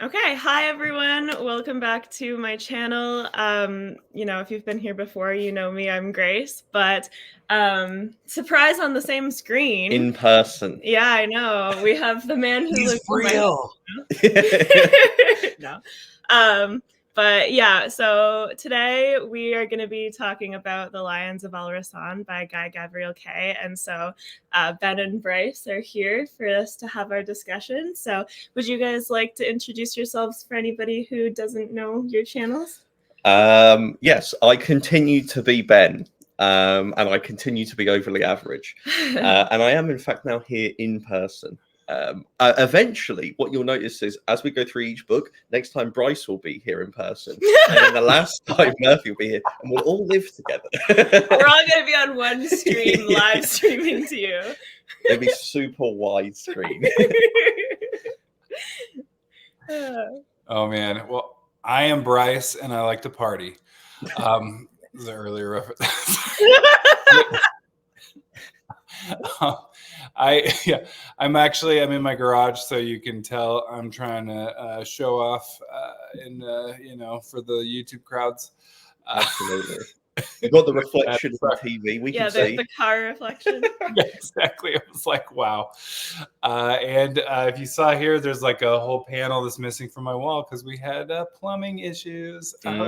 Okay, hi everyone. Welcome back to my channel. If you've been here before, you know me, I'm Grace, but surprise on the same screen. In person. Yeah, I know. We have the man who lives real. No. But yeah, so today we are going to be talking about The Lions of Al-Rassan by Guy Gavriel Kay. And so Ben and Bryce are here for us to have our discussion. So would you guys like to introduce yourselves for anybody who doesn't know your channels? Yes, I continue to be Ben, and I continue to be overly average. And I am, in fact, now here in person. Eventually, what you'll notice is as we go through each book, next time Bryce will be here in person, and then the last time Murphy will be here, and we'll all live together. We're all going to be on one stream, live streaming to you. It'll be super widescreen. Oh man, well, I am Bryce, and I like to party. This is an earlier reference. I'm in my garage, so you can tell I'm trying to show off, for the YouTube crowds. Absolutely. You got the reflection from TV. We can see the car reflection. Yeah, exactly. It was like, wow. And if you saw here, there's like a whole panel that's missing from my wall because we had plumbing issues. But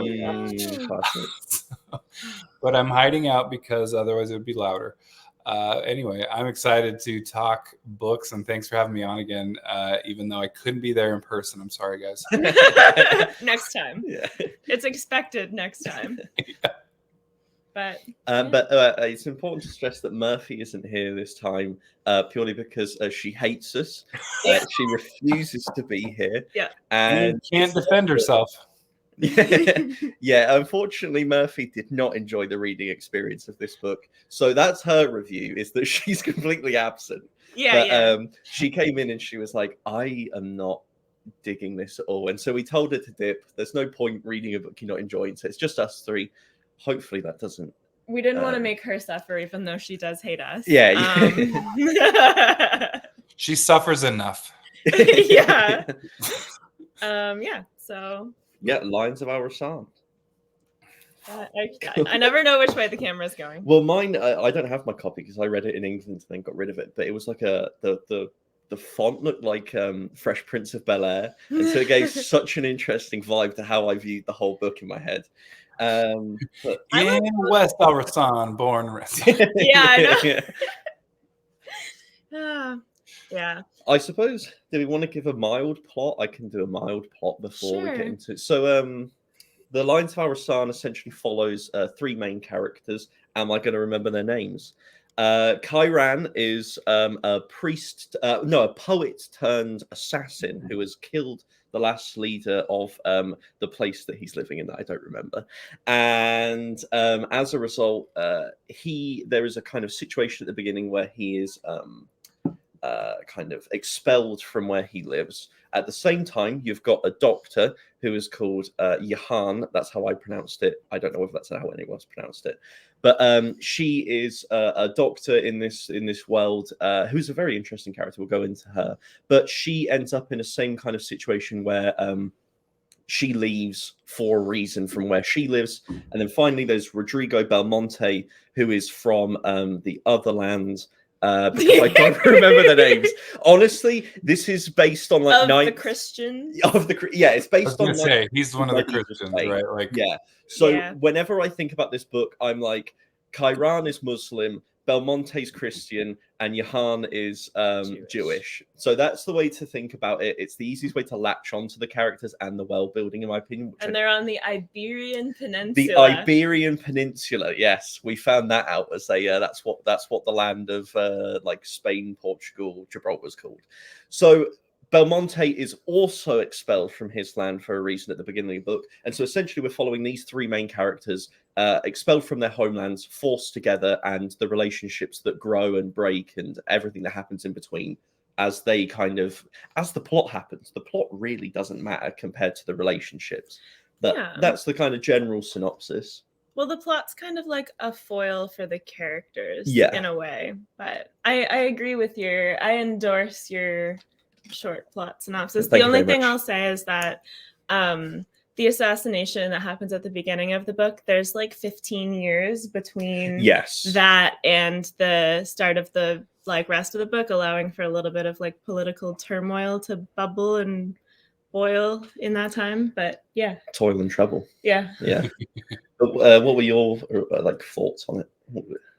I'm hiding out because otherwise it would be louder. Anyway, I'm excited to talk books, and thanks for having me on again, even though I couldn't be there in person. I'm sorry, guys. Next time. Yeah. It's expected next time. Yeah. But it's important to stress that Murphy isn't here this time purely because she hates us. She refuses to be here. Yeah. And can't defend herself. Yeah, unfortunately, Murphy did not enjoy the reading experience of this book. So that's her review, is that she's completely absent. She came in and she was like, I am not digging this at all. And so we told her to dip. There's no point reading a book you're not enjoying. So it's just us three. Hopefully that doesn't. We didn't want to make her suffer, even though she does hate us. Yeah. She suffers enough. Yeah. So. Yeah, Lions of Al-Rassan. I never know which way the camera's going. Well, mine, I don't have my copy because I read it in England and then got rid of it. But it was like the font looked like Fresh Prince of Bel-Air, and so it gave such an interesting vibe to how I viewed the whole book in my head. But in West Al-Rassan, born and raised. Yeah, I know. Yeah. I suppose, do we want to give a mild plot? I can do a mild plot before we get into it. So, The Lions of Al-Rassan essentially follows three main characters. Am I going to remember their names? Kairan is a poet turned assassin who has killed the last leader of the place that he's living in that I don't remember. And as a result, there is a kind of situation at the beginning where he is kind of expelled from where he lives. At the same time, you've got a doctor who is called Yahan. That's how I pronounced it. I don't know if that's how anyone else pronounced it. But she is a doctor in this world who's a very interesting character. We'll go into her. But she ends up in the same kind of situation where she leaves for a reason from where she lives. And then finally, there's Rodrigo Belmonte, who is from the other land. Because I can't remember the names. Honestly, this is based on the Christians. It's based on. He's one of the Christians, right? Whenever I think about this book, I'm like, Kairan is Muslim, Belmonte's Christian, and Yahan is Jewish. So that's the way to think about it. It's the easiest way to latch onto the characters and the world building, in my opinion. And they're on the Iberian Peninsula. The Iberian Peninsula, yes, we found that out as that's what the land of like Spain, Portugal, Gibraltar was called. So Belmonte is also expelled from his land for a reason at the beginning of the book. And so essentially we're following these three main characters expelled from their homelands, forced together, and the relationships that grow and break and everything that happens in between as the plot happens. The plot really doesn't matter compared to the relationships. That's the kind of general synopsis. Well, the plot's kind of like a foil for the characters in a way. But I agree with I endorse your short plot synopsis. Thank the you only very thing much. I'll say is that the assassination that happens at the beginning of the book, there's like 15 years between Yes. that and the start of the like rest of the book, allowing for a little bit of like political turmoil to bubble and boil in that time. But yeah, Toil and trouble. yeah. What were your like thoughts on it?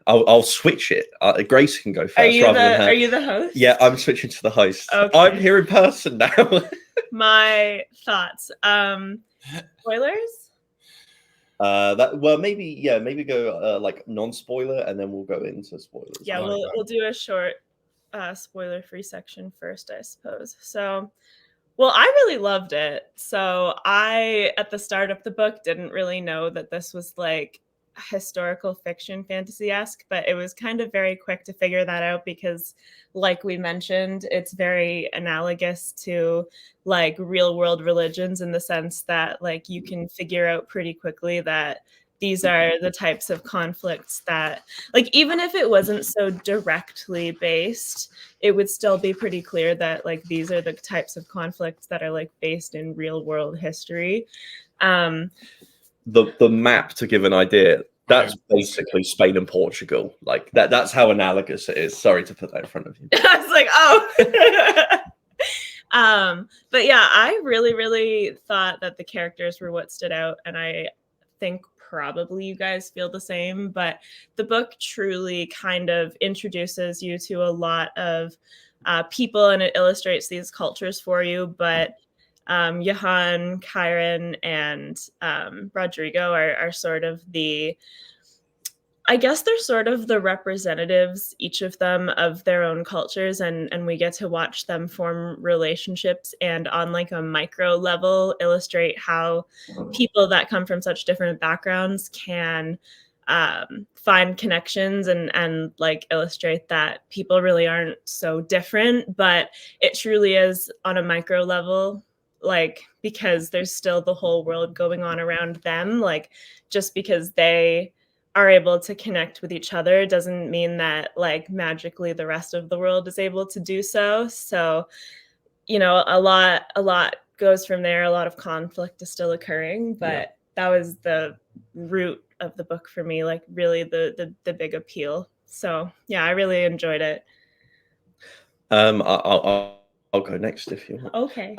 I'll switch it. Grace can go first rather than her. Are you the host? Yeah, I'm switching to the host. Okay. I'm here in person now. My thoughts. Spoilers? Maybe go like non-spoiler, and then we'll go into spoilers. Yeah, we'll do a short spoiler-free section first, I suppose. So, well, I really loved it. So I, at the start of the book, didn't really know that this was like historical fiction fantasy-esque, but it was kind of very quick to figure that out because, like we mentioned, it's very analogous to like real world religions in the sense that like you can figure out pretty quickly that these are the types of conflicts that, like, even if it wasn't so directly based, it would still be pretty clear that like these are the types of conflicts that are like based in real world history. The map, to give an idea, that's basically Spain and Portugal. Like that's how analogous it is. Sorry to put that in front of you. I was like, oh. But yeah, I really thought that the characters were what stood out, and I think probably you guys feel the same. But the book truly kind of introduces you to a lot of people, and it illustrates these cultures for you. But Johan, Kyron, and Rodrigo are sort of I guess they're sort of the representatives, each of them, of their own cultures, and we get to watch them form relationships and on like a micro level illustrate how people that come from such different backgrounds can find connections and like illustrate that people really aren't so different, but it truly is on a micro level, like because there's still the whole world going on around them. Like just because they are able to connect with each other doesn't mean that like magically the rest of the world is able to do so. So, you know, a lot goes from there. A lot of conflict is still occurring, but that was the root of the book for me, like really the big appeal. So yeah, I really enjoyed it. I'll go next if you want. Okay.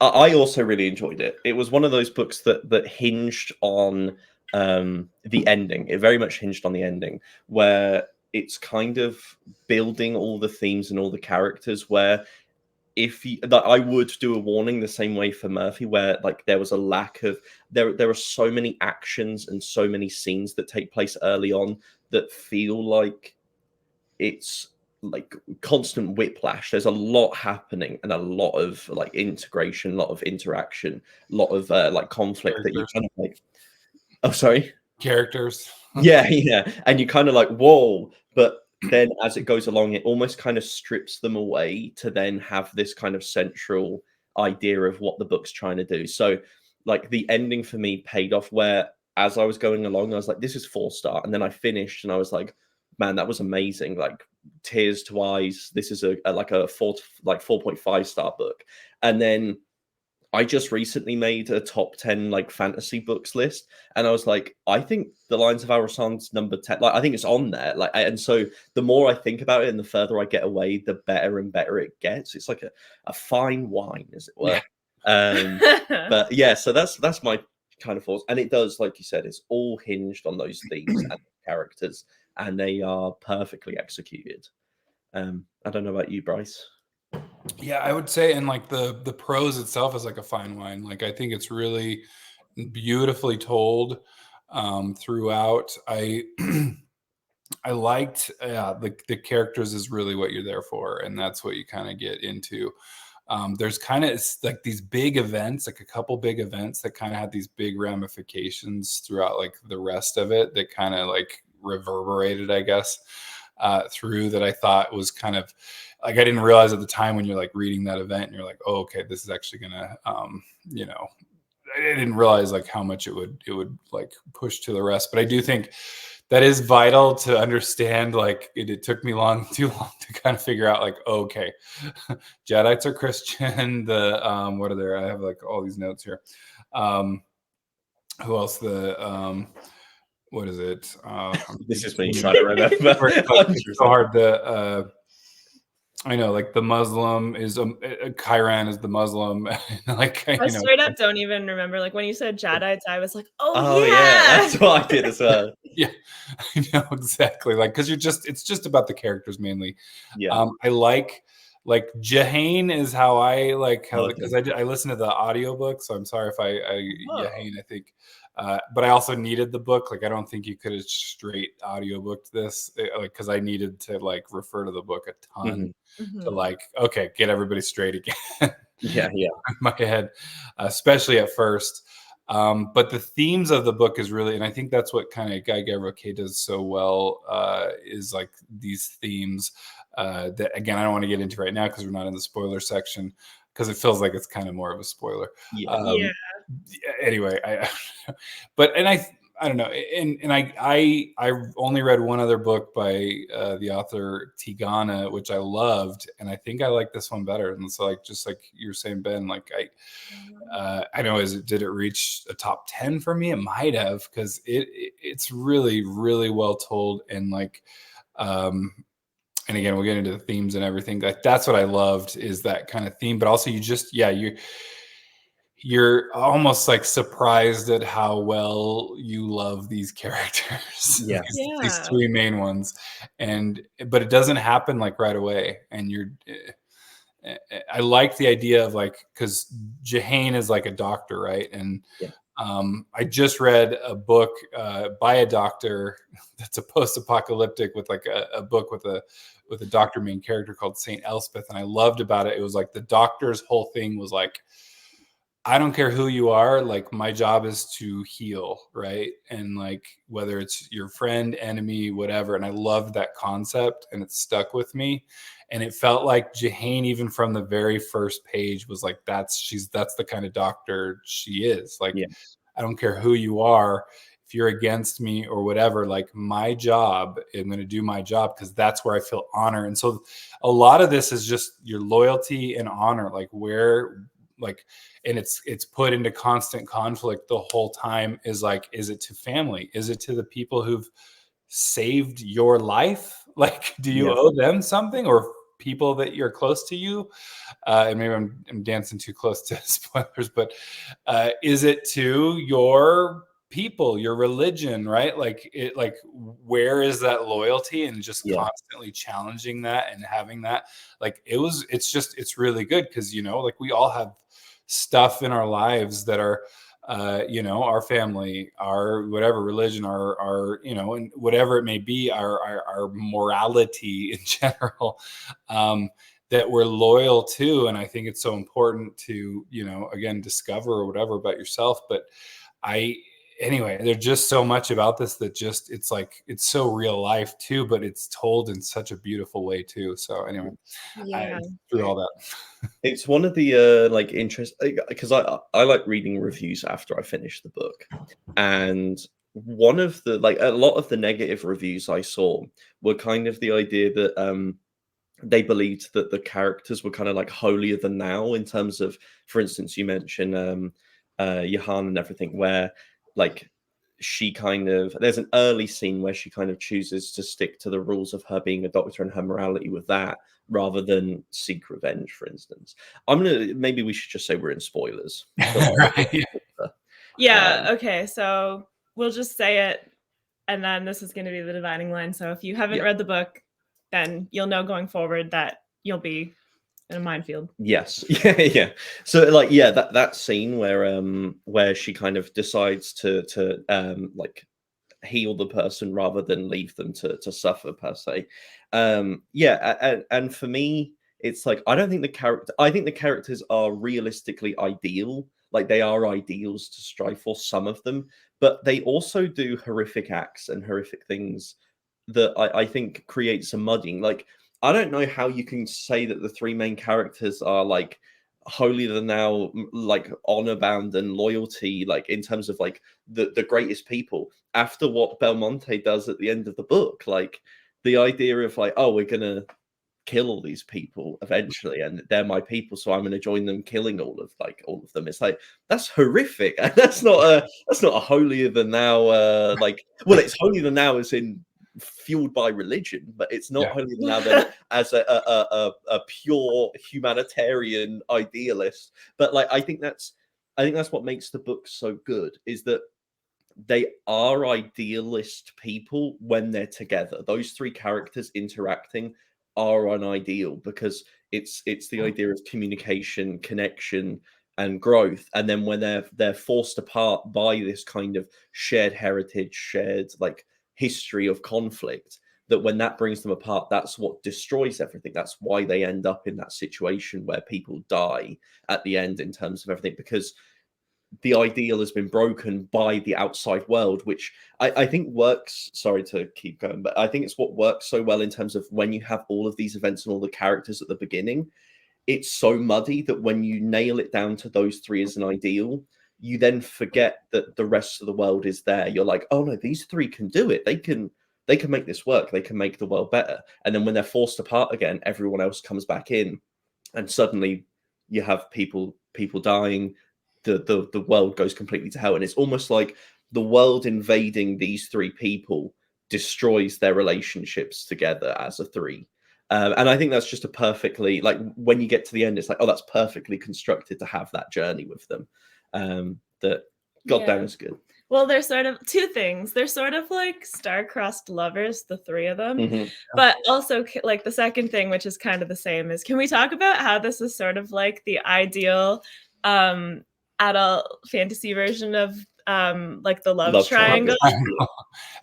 I also really enjoyed it. It was one of those books that hinged on the ending. It very much hinged on the ending, where it's kind of building all the themes and all the characters, where I would do a warning the same way for Murphy, where like there was a lack of there are so many actions and so many scenes that take place early on that feel like it's like constant whiplash. There's a lot happening and a lot of like integration, a lot of interaction, a lot of like conflict that you kind of like. Oh, sorry. Characters. Yeah. And you kind of like, whoa. But then as it goes along, it almost kind of strips them away to then have this kind of central idea of what the book's trying to do. So like the ending for me paid off, where as I was going along, I was like, this is 4-star. And then I finished and I was like, man, that was amazing. Like tears to eyes. This is a 4.5-star book. And then I just recently made a top 10 like fantasy books list, and I was like, I think the Lions of Al-Rassan's number 10. Like, I think it's on there. Like, and so the more I think about it, and the further I get away, the better and better it gets. It's like a fine wine, as it were. But yeah, so that's my kind of thoughts, and it does, like you said, it's all hinged on those themes and characters, and they are perfectly executed. I don't know about you, Bryce. Yeah, I would say, and like the prose itself is like a fine wine. Like I think it's really beautifully told throughout. I liked the characters is really what you're there for, and that's what you kind of get into. There's kind of like these big events, like a couple big events that kind of had these big ramifications throughout like the rest of it that kind of like reverberated, I guess, through, that I thought was kind of like, I didn't realize at the time when you're like reading that event and you're like, oh, okay, this is actually gonna, didn't realize like how much it would like push to the rest. But I do think that is vital to understand. Like it took me too long to kind of figure out like, okay, Jedites are Christian. The what are there? I have like all these notes here. Who else? The what is it? This is me trying to remember. It's so hard to. I know, like the Muslim is Chiron is the Muslim. Like I straight up don't even remember. Like when you said Jedites, I was like, oh yeah, that's what I did as well. Yeah, I know exactly. Like because it's just about the characters mainly. Yeah. I like Jahane is how I like how because I listened to the audiobook, so I'm sorry if Jahane, I think. But I also needed the book. Like I don't think you could have straight audiobooked this, like because I needed to like refer to the book a ton to like get everybody straight again. Yeah, in my head, especially at first. But the themes of the book is really, and I think that's what kind of Guy Gavriel Kay does so well, is like these themes that again I don't want to get into right now because we're not in the spoiler section because it feels like it's kind of more of a spoiler. Anyway, I don't know, and I only read one other book by the author Tigana, which I loved, and I think I like this one better. And so, like just like you were saying, Ben, like I know, did it reach a top 10 for me? It might have because it's really really well told and like. And again, we'll get into the themes and everything. Like that's what I loved is that kind of theme, but also you're almost like surprised at how well you love these characters. Yeah. These three main ones. But it doesn't happen like right away. And I like the idea of like, because Jahane is like a doctor, right? And I just read a book by a doctor that's a post-apocalyptic with like a book with a doctor main character called Saint Elspeth, and I loved about it. It was like the doctor's whole thing was like, I don't care who you are, like my job is to heal, right? And like whether it's your friend, enemy, whatever. And I loved that concept, and it stuck with me. And it felt like Jahane, even from the very first page, was like that's the kind of doctor she is. Like I don't care who you are. If you're against me or whatever, like my job, I'm going to do my job because that's where I feel honor. And so a lot of this is just your loyalty and honor, like and it's put into constant conflict the whole time is like, is it to family? Is it to the people who've saved your life? Like, do you owe them something, or people that you're close to you? And maybe I'm dancing too close to spoilers, but is it to your people, your religion, right? Like where is that loyalty? And just constantly challenging that and having that, like it's really good because like we all have stuff in our lives that are our family, our whatever religion, our and whatever it may be, our morality in general, that we're loyal to. And I think it's so important to again discover or whatever about yourself. But anyway, there's just so much about this that just it's so real life too, but it's told in such a beautiful way too. So anyway, through all that. It's one of the like interest because I like reading reviews after I finish the book, and one of the like a lot of the negative reviews I saw were kind of the idea that they believed that the characters were kind of like holier than thou in terms of, for instance, you mentioned Johan and everything, where like she kind of there's an early scene where she kind of chooses to stick to the rules of her being a doctor and her morality with that rather than seek revenge, for instance. Maybe we should just say we're in spoilers. Okay, so we'll just say it, and then this is going to be the dividing line. So if you haven't read the book, then you'll know going forward that you'll be in a minefield. Yes. Yeah. So like that scene where she kind of decides to like heal the person rather than leave them to suffer per se. And for me it's like I think the characters are realistically ideal. Like they are ideals to strive for, some of them, but they also do horrific acts and horrific things that I think create some mudding. Like I don't know how you can say that the three main characters are like holier than thou, like honor bound and loyalty, like in terms of like the greatest people, after what Belmonte does at the end of the book. Like the idea of like, oh, we're gonna kill all these people eventually, and they're my people, so I'm going to join them killing all of them. It's like, that's horrific, and that's not a holier than thou, like, well, it's holier than thou as in fueled by religion, but it's not holier than thou then as a pure humanitarian idealist. But like, I think that's what makes the book so good, is that they are idealist people when they're together. Those three characters interacting are an ideal, because it's the idea of communication, connection, and growth. And then when they're forced apart by this kind of shared heritage, shared like history of conflict, that when that brings them apart, that's what destroys everything. That's why they end up in that situation where people die at the end in terms of everything, because the ideal has been broken by the outside world, which I think works. Sorry to keep going, but I think it's what works so well in terms of when you have all of these events and all the characters at the beginning. It's so muddy that when you nail it down to those three as an ideal, you then forget that the rest of the world is there. You're like, oh no, these three can do it. They can make this work. They can make the world better. And then when they're forced apart again, everyone else comes back in, and suddenly you have people dying. The world goes completely to hell, and it's almost like the world invading these three people destroys their relationships together as a three. And I think that's just a perfectly, like, when you get to the end, it's like, oh, that's perfectly constructed to have that journey with them. That goddamn is good. Well, they're sort of two things. They're sort of like star-crossed lovers, the three of them. Mhm. But also, like, the second thing, which is kind of the same, is, can we talk about how this is sort of like the ideal adult fantasy version of like the love triangle?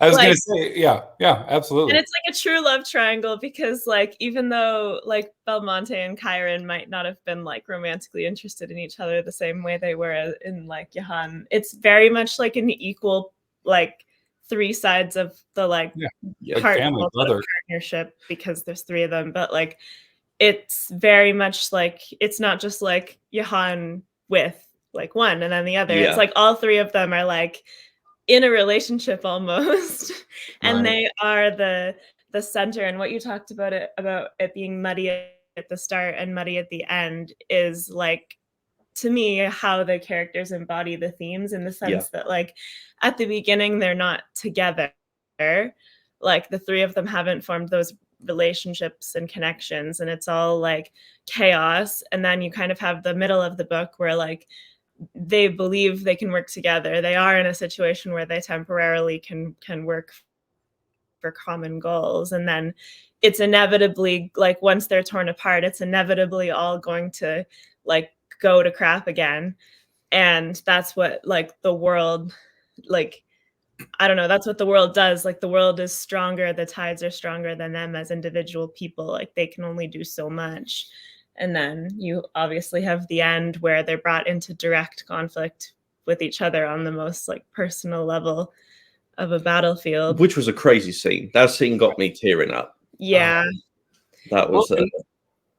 I was gonna say, yeah, absolutely. And it's like a true love triangle, because like, even though like Belmonte and Chiron might not have been like romantically interested in each other the same way they were in like Johann, it's very much like an equal, like, three sides of the like family, brother partnership, because there's three of them. But like, it's very much like, it's not just like Johann with like one and then the other. It's like all three of them are like in a relationship almost. And they are the center. And what you talked about it being muddy at the start and muddy at the end is, like, to me, how the characters embody the themes, in the sense that like at the beginning they're not together. Like the three of them haven't formed those relationships and connections, and it's all like chaos. And then you kind of have the middle of the book where like they believe they can work together. They are in a situation where they temporarily can work for common goals. And then it's inevitably, like, once they're torn apart, it's inevitably all going to like go to crap again. And that's what like the world, like, I don't know, that's what the world does. Like, the world is stronger, the tides are stronger than them as individual people. Like, they can only do so much. And then you obviously have the end where they're brought into direct conflict with each other on the most like personal level of a battlefield. Which was a crazy scene. That scene got me tearing up. Yeah. That was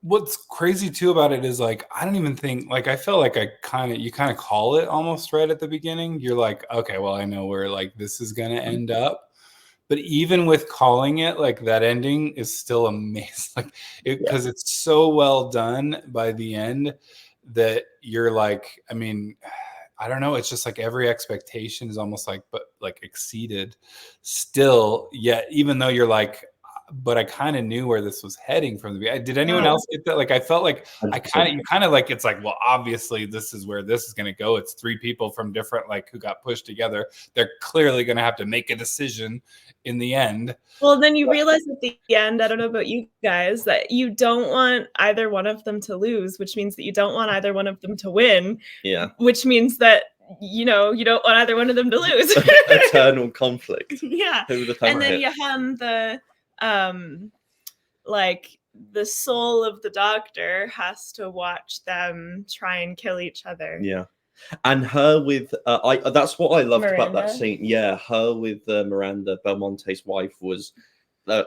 what's crazy too about it is, like, I don't even think, like, I felt like you kind of call it almost right at the beginning. You're like, okay, well, I know where like this is going to end up. But even with calling it, like, that ending is still amazing, like, because it's so well done by the end that you're like, I mean, I don't know. It's just like every expectation is almost like, but like exceeded still. Yet, even though you're like, but I kind of knew where this was heading from the beginning. Did anyone else get that? Like, I felt like you kind of like, it's like, well, obviously this is where this is going to go. It's three people from different, like, who got pushed together. They're clearly going to have to make a decision in the end. Well, then you realize at the end, I don't know about you guys, that you don't want either one of them to lose, which means that you don't want either one of them to win. Yeah. Which means that, you know, you don't want either one of them to lose. Eternal conflict. Yeah. And then Johann, like, the soul of the doctor has to watch them try and kill each other. Yeah. And her with that's what I loved Miranda. about that scene. Yeah, her with Miranda, Belmonte's wife, was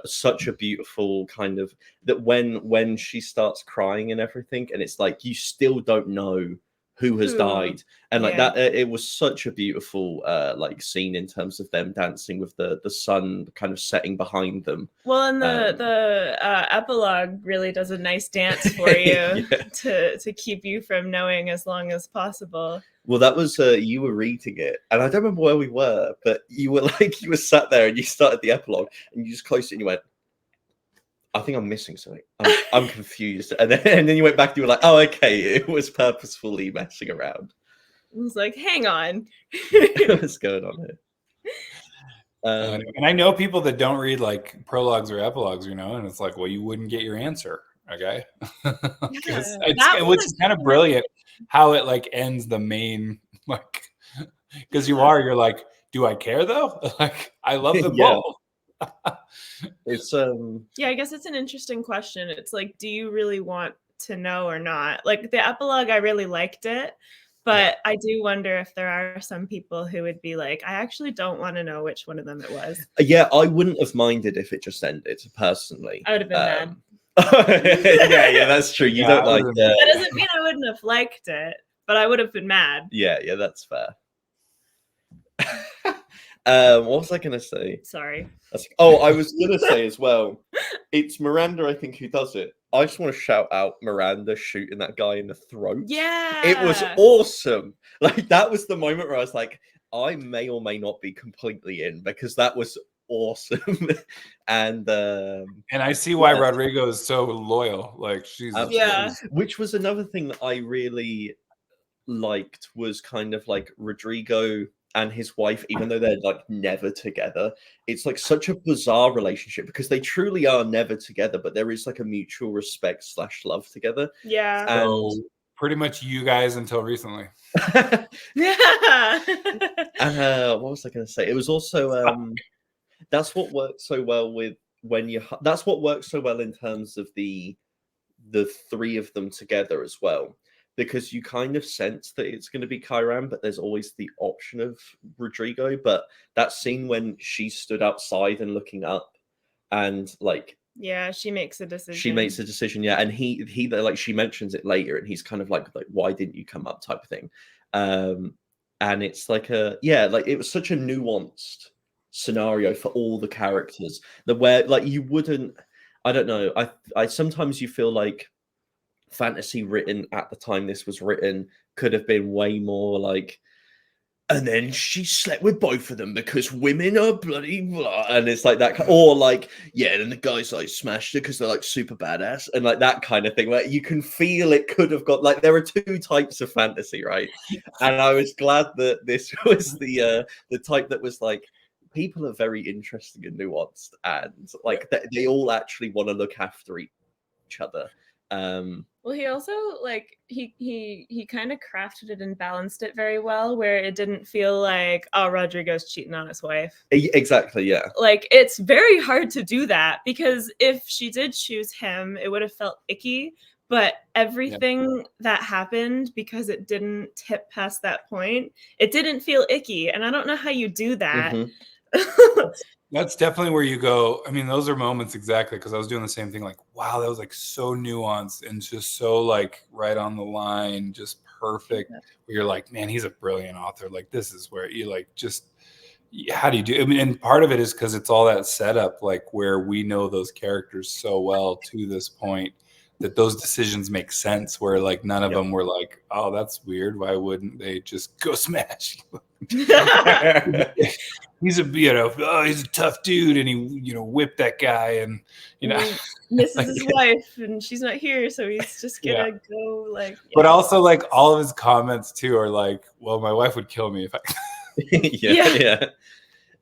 such a beautiful kind of that when she starts crying and everything, and it's like you still don't know who has died, and like that it was such a beautiful like scene in terms of them dancing with the sun kind of setting behind them. Well, and the epilogue really does a nice dance for you to keep you from knowing as long as possible. Well, that was you were reading it, and I don't remember where we were, but you were sat there and you started the epilogue and you just closed it and you went, I think I'm missing something. I'm confused. And then you went back and you were like, oh, okay, it was purposefully messing around. I was like, hang on. What's going on here? And I know people that don't read like prologues or epilogues, and it's like, well, you wouldn't get your answer, okay? Which is kind of brilliant how it like ends the main, like, because you're like, do I care though? Like, I love them both. It's I guess it's an interesting question. It's like, do you really want to know or not? Like the epilogue, I really liked it, but I do wonder if there are some people who would be like, I actually don't want to know which one of them it was. Yeah, I wouldn't have minded if it just ended, personally. I would have been mad. yeah, that's true. You don't like that doesn't mean I wouldn't have liked it, but I would have been mad. Yeah, that's fair. What was I gonna say? Sorry. I was gonna say as well, it's Miranda, I think, who does it. I just want to shout out Miranda shooting that guy in the throat. Yeah, it was awesome. Like that was the moment where I was like, I may or may not be completely in, because that was awesome. And I see why Rodrigo is so loyal. Like she's which was another thing that I really liked, was kind of like Rodrigo and his wife, even though they're like never together, it's like such a bizarre relationship because they truly are never together, but there is like a mutual respect / love together. Yeah. And pretty much you guys until recently. Yeah. What was I going to say? It was also that's what works so well that's what works so well in terms of the three of them together as well. Because you kind of sense that it's going to be Kyram, but there's always the option of Rodrigo. But that scene when she stood outside and looking up, and like, she makes a decision. And he like, she mentions it later, and he's kind of like why didn't you come up, type of thing. And it's like it was such a nuanced scenario for all the characters, where like you wouldn't. I don't know. I sometimes you feel like fantasy written at the time this was written could have been way more like, and then she slept with both of them because women are bloody blah, and it's like that, or like, then the guys like smashed her because they're like super badass, and like that kind of thing, where you can feel it could have got like, there are two types of fantasy, right? And I was glad that this was the type that was like, people are very interesting and nuanced, and like they all actually want to look after each other. Well, he also like he kind of crafted it and balanced it very well, where it didn't feel like, oh, Rodrigo's cheating on his wife. Exactly, yeah. Like it's very hard to do that, because if she did choose him, it would have felt icky. But everything that happened, because it didn't tip past that point, it didn't feel icky, and I don't know how you do that. Mm-hmm. That's definitely where you go. I mean, those are moments, exactly, because I was doing the same thing. Like, wow, that was like so nuanced and just so like right on the line, just perfect. Where you're like, man, he's a brilliant author. Like, this is where you like just, how do you do? I mean, and part of it is because it's all that setup, like where we know those characters so well to this point that those decisions make sense. Where like none of them were like, oh, that's weird. Why wouldn't they just go smash? He's he's a tough dude, and he whipped that guy, and misses his wife, and she's not here, so he's just gonna go like. But also like all of his comments too are like, well, my wife would kill me if I.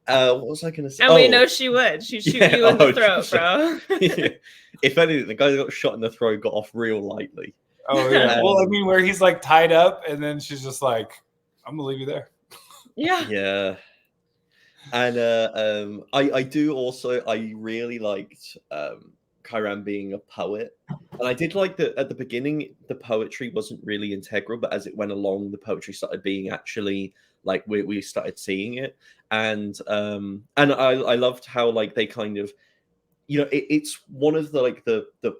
What was I gonna say? And we know she would. She'd shoot you in the throat, bro. If anything, the guy that got shot in the throat got off real lightly. Oh yeah. Well, I mean, where he's like tied up, and then she's just like, "I'm gonna leave you there." Yeah. And I do also, I really liked Kyram being a poet, and I did like that at the beginning the poetry wasn't really integral, but as it went along the poetry started being actually like we started seeing it, and I loved how like they kind of, it's one of the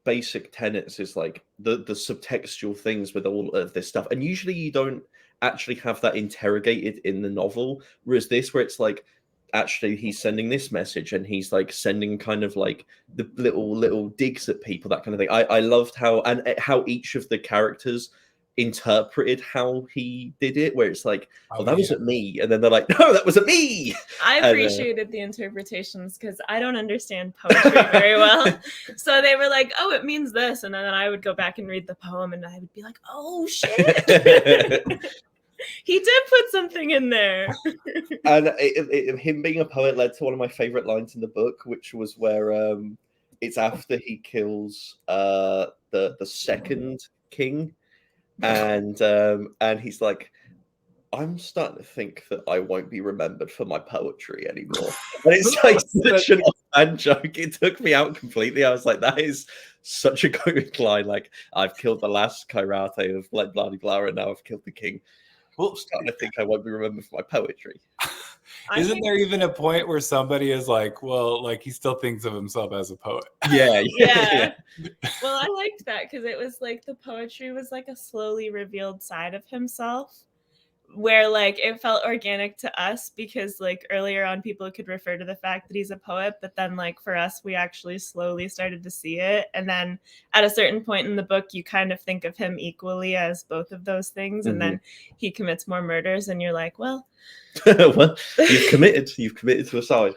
basic tenets is like the subtextual things with all of this stuff, and usually you don't actually have that interrogated in the novel, whereas this, where it's like actually he's sending this message and he's like sending kind of like the little digs at people, that kind of thing. I loved how each of the characters interpreted how he did it, where it's like, oh, that wasn't me, and then they're like, no, that wasn't me. I appreciated the interpretations because I don't understand poetry very well. So they were like, oh, it means this, and then I would go back and read the poem and I would be like, oh shit. He did put something in there. And him being a poet led to one of my favorite lines in the book, which was where it's after he kills the second king, and he's like, I'm starting to think that I won't be remembered for my poetry anymore. And it's like such an offhand joke. It took me out completely. I was like, that is such a comic line. Like, I've killed the last kairate of like blah blah, and now I've killed the king. Well, I'm starting to think I won't be remembered for my poetry. Isn't there even a point where somebody is like, well, like he still thinks of himself as a poet? Yeah. Well, I liked that because it was like the poetry was like a slowly revealed side of himself, where like it felt organic to us because like earlier on people could refer to the fact that he's a poet, but then like for us we actually slowly started to see it, and then at a certain point in the book you kind of think of him equally as both of those things, and then he commits more murders and you're like, well well, you've committed to a side.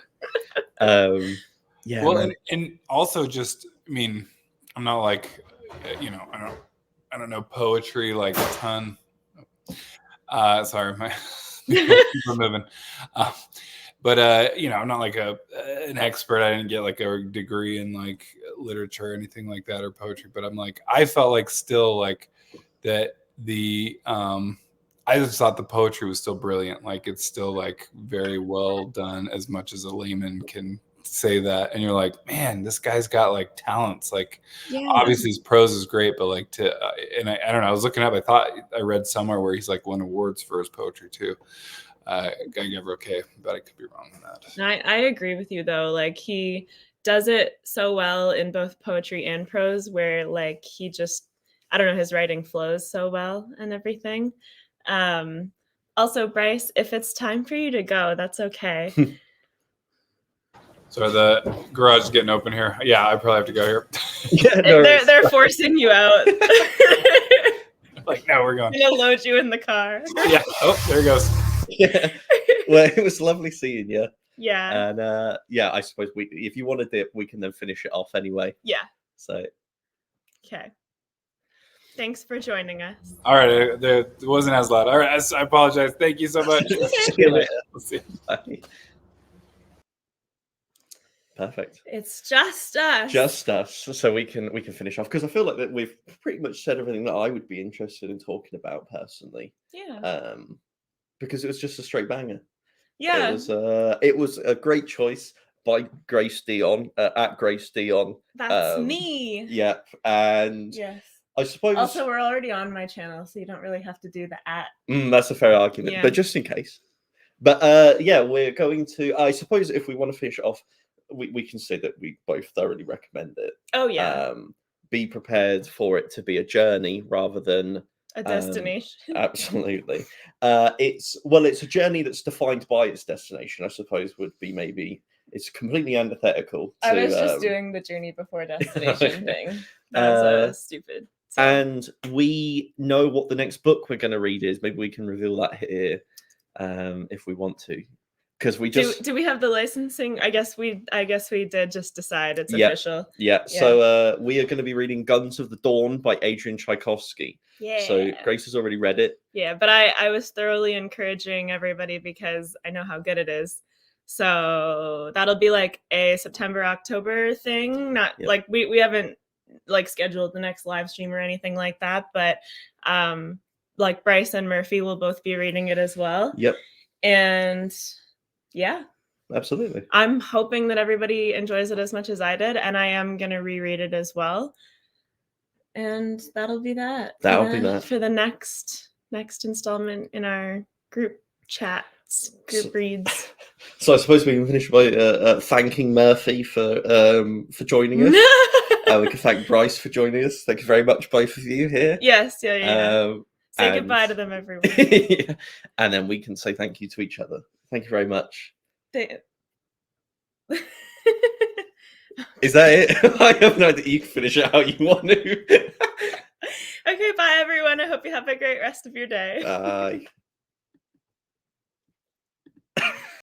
Yeah, well, and also just, I mean, I'm not like, I don't know poetry like a ton. Sorry, my people moving. But I'm not like an expert. I didn't get like a degree in like literature or anything like that or poetry. But I'm like, I felt like still like that I just thought the poetry was still brilliant. Like it's still like very well done, as much as a layman can say that. And you're like, man, this guy's got like talents. Like obviously his prose is great, but like and I don't know, I was looking up, I thought I read somewhere where he's like won awards for his poetry too. Guy Gavriel Kay, but I could be wrong on that. I agree with you though. Like he does it so well in both poetry and prose, where like he just, I don't know, his writing flows so well and everything. Also, Bryce, if it's time for you to go, that's okay. So the garage is getting open here. Yeah, I probably have to go here. Yeah, they're forcing you out. Like, no, we're going. I'm gonna load you in the car. Yeah. Oh, there he goes. Yeah. Well, it was lovely seeing you. Yeah. And I suppose if you want to dip, we can then finish it off anyway. Yeah. So. Okay. Thanks for joining us. All right, it wasn't as loud. All right, I apologize. Thank you so much. See you later. We'll see. Bye. Perfect. It's just us. Just us. So we can finish off, because I feel like that we've pretty much said everything that I would be interested in talking about personally. Yeah. Because it was just a straight banger. Yeah. It was a great choice by Grace Dion at Grace Dion. That's me. Yep. And yes. I suppose also we're already on my channel, so you don't really have to do the at. That's a fair argument, but just in case. But we're going to. I suppose if we want to finish it off, we can say that we both thoroughly recommend it. Oh yeah. Be prepared for it to be a journey rather than a destination. Absolutely. It's a journey that's defined by its destination, I suppose, would be maybe. It's completely antithetical to, I was just doing the journey before destination thing. That was stupid. So. And we know what the next book we're going to read is. Maybe we can reveal that here if we want to. Because we just do we have the licensing? I guess we did just decide it's official. Yeah. So we are going to be reading Guns of the Dawn by Adrian Tchaikovsky. Yeah. So Grace has already read it. Yeah, but I was thoroughly encouraging everybody because I know how good it is. So that'll be like a September-October thing. Not like we haven't like scheduled the next live stream or anything like that, but like Bryce and Murphy will both be reading it as well. Yep. And yeah. Absolutely. I'm hoping that everybody enjoys it as much as I did, and I am going to reread it as well. And that'll be that. That'll be that. For the next installment in our group chats, group reads. So I suppose we can finish by thanking Murphy for joining us. We can thank Bryce for joining us. Thank you very much, both of you here. Yes, yeah. Say goodbye to them, everyone. Yeah. And then we can say thank you to each other. Thank you very much. Is that it? I have no idea. You can finish it how you want to. Okay, bye everyone. I hope you have a great rest of your day. Bye.